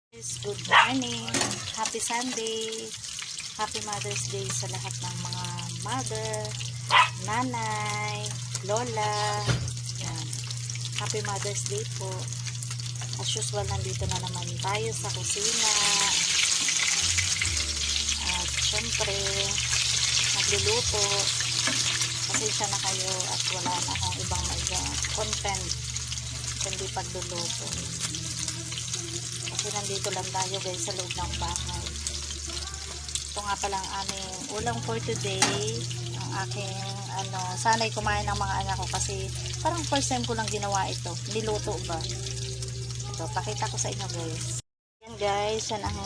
Good morning, happy Sunday, happy Mother's Day sa lahat ng mga mother, nanay, lola, yan. Happy Mother's Day po. As usual, nandito na naman tayo sa kusina at syempre nagluluto. Pasensya na kayo at wala na akong ibang content kundi pagluluto. Kasi nandito lang tayo guys sa loob ng bahay. Ito nga palang aming ulam for today. Ang aking sanay kumain ng mga anak ko kasi parang first time ko lang ginawa ito. Niluto ba? Ito, pakita ko sa inyo guys. Yan guys, yan ang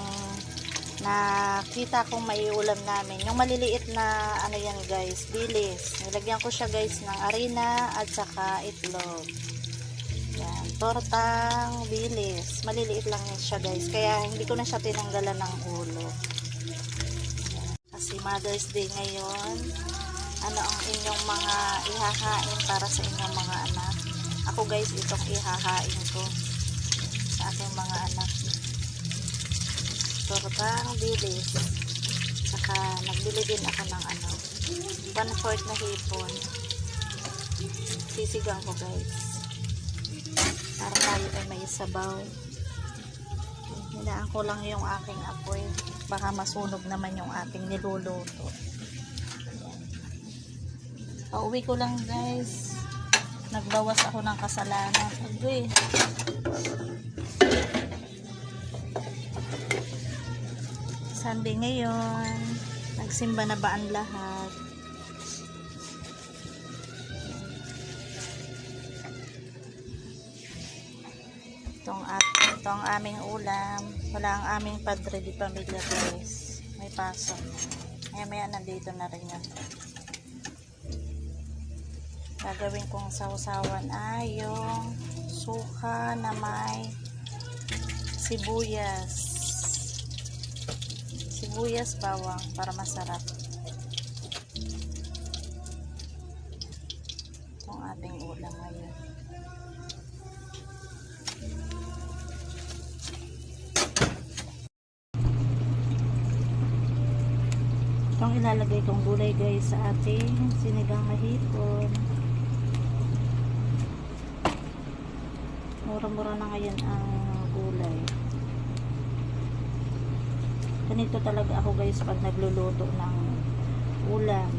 nakita kong may ulam namin. Yung maliliit na yan guys, bilis. Nilagyan ko siya guys ng arena at saka itlog. Yan, tortang bilis. Maliliit lang yan siya guys. Kaya hindi ko na siya tinanggalan ng ulo. Yan. Kasi Mother's Day ngayon. Ano ang inyong mga ihahain para sa inyong mga anak? Ako guys, itong ihahain ko sa aking mga anak. Tortang bilis. Saka nagbili din ako ng 1/4 na hipon. Sisigang ko guys. Para tayo ay may sabaw. Hinaan ko lang yung aking apoy. Baka masunog naman yung ating niluluto. Ayan. Pauwi ko lang guys. Nagbawas ako ng kasalanan. Agoy. Sunday ngayon. Nagsimba na ba ang lahat? Ito ang aming ulam. Wala ang aming padre di pamilya guys. May pasok. Maya nandito na rin yan. Gagawin kong sausawan ay yung suka na may sibuyas. Sibuyas, bawang para masarap. Itong ating ulam ngayon. Itong ilalagay kong gulay guys sa ating sinigang na hipon. Mura-mura na ngayon ang gulay. Ganito talaga ako guys pag nagluluto ng ulam.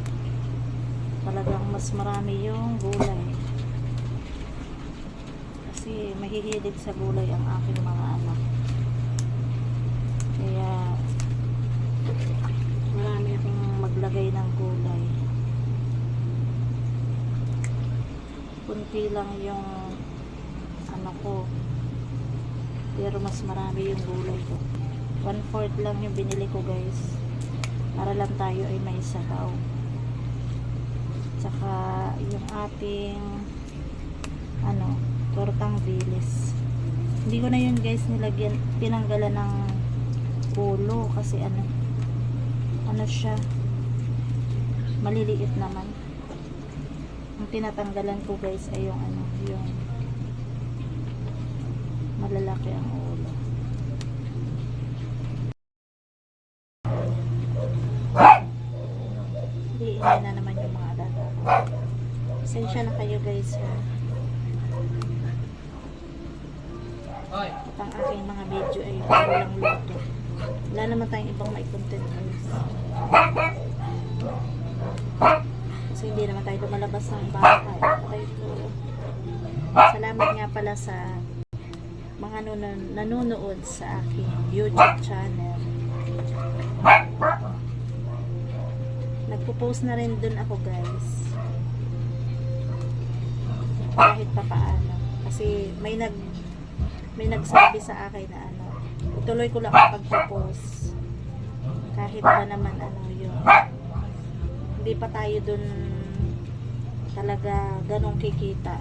Talagang mas marami yung gulay. Kasi mahihilig sa gulay ang aking mga anak. Kaya marami akong maglagay ng gulay. Kunti lang yung ko. Pero mas marami yung gulay ko. 1/4 lang yung binili ko guys. Para lang tayo ay may sabaw. Tsaka yung ating tortang bilis. Hindi ko na yun guys nilagyan, tinanggalan ng ulo kasi siya maliliit naman. Ang tinatanggalan ko guys ay yung yung malalaki ang ulo. Hindi na naman yung mga dada. Pasensya na kayo guys ha. At ang aking mga video ay walang luto. Wala naman tayong ibang mai-content guys. Kasi hindi naman tayo lumalabas ng bahay. Salamat nga pala sa mga nanonood sa aking YouTube channel. Nagpo-post na rin dun ako guys. Kahit pa paano. Kasi may nagsabi sa akin na ituloy ko lang ang pagpo-post. Kahit pa naman yun. Hindi pa tayo dun talaga ganong kikita.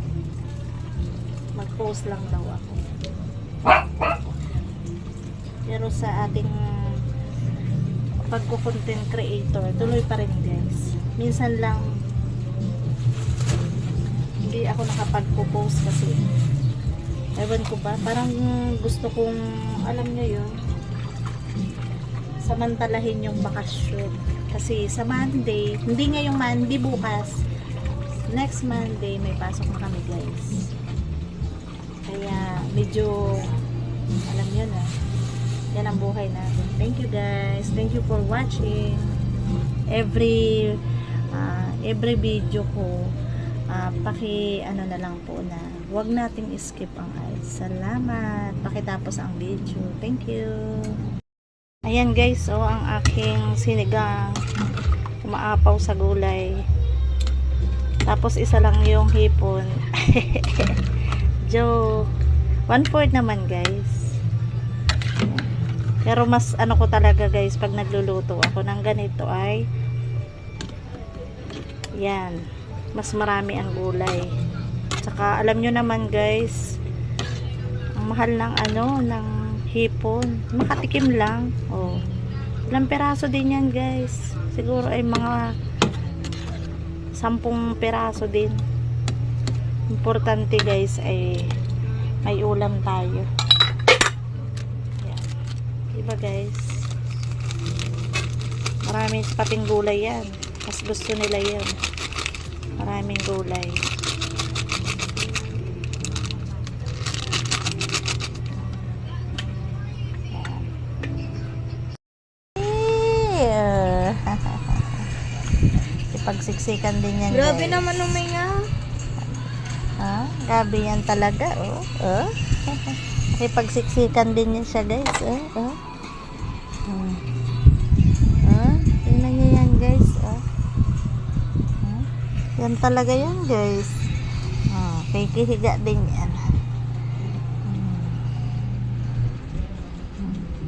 Mag-post lang daw ako. Pero sa ating pagko-content creator, tuloy pa rin guys. Minsan lang hindi ako nakapag-post kasi Ewan ko ba, parang gusto kong, alam nyo yun, samantalahin yung bakasyon. Kasi sa Monday, hindi ngayong Monday, bukas, next Monday, may pasok na kami guys. Kaya medyo, alam nyo na, yan ang buhay natin. Thank you guys. Thank you for watching. Every video ko, ano na lang po na huwag nating skip ang ads. Salamat. Pakitapos ang video. Thank you. Ayan guys, ang aking sinigang umaapaw sa gulay. Tapos isa lang yung hipon. Joke. 1/4 naman guys. Pero mas ano ko talaga guys, pag nagluluto ako ng ganito ay yan, mas marami ang gulay. Tsaka alam nyo naman guys, ang mahal ng ng hipon. Makatikim lang. Oh. Ilang peraso din yan guys. Siguro ay mga 10 peraso din. Importante guys ay may ulam tayo. Yan. Diba guys? Maraming pating gulay yan. Mas gusto nila yan. Maraming gulay. Ipagsiksikan din yan. Grabe guys. naman uminga. Grabe yan talaga. Ipagsiksikan din yan siya guys. Tingnan nyo yan guys. Yan talaga yan guys. Kikihiga din yan.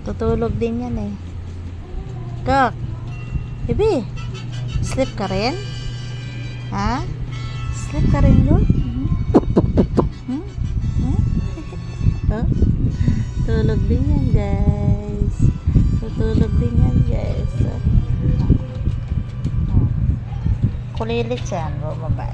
Tutulog din yan eh. Kak, baby, sleep ka rin? Ha? Sleep ka rin yun? Tulog din yan guys. Tutulog din yan guys. Kulilit siya. Bumaba.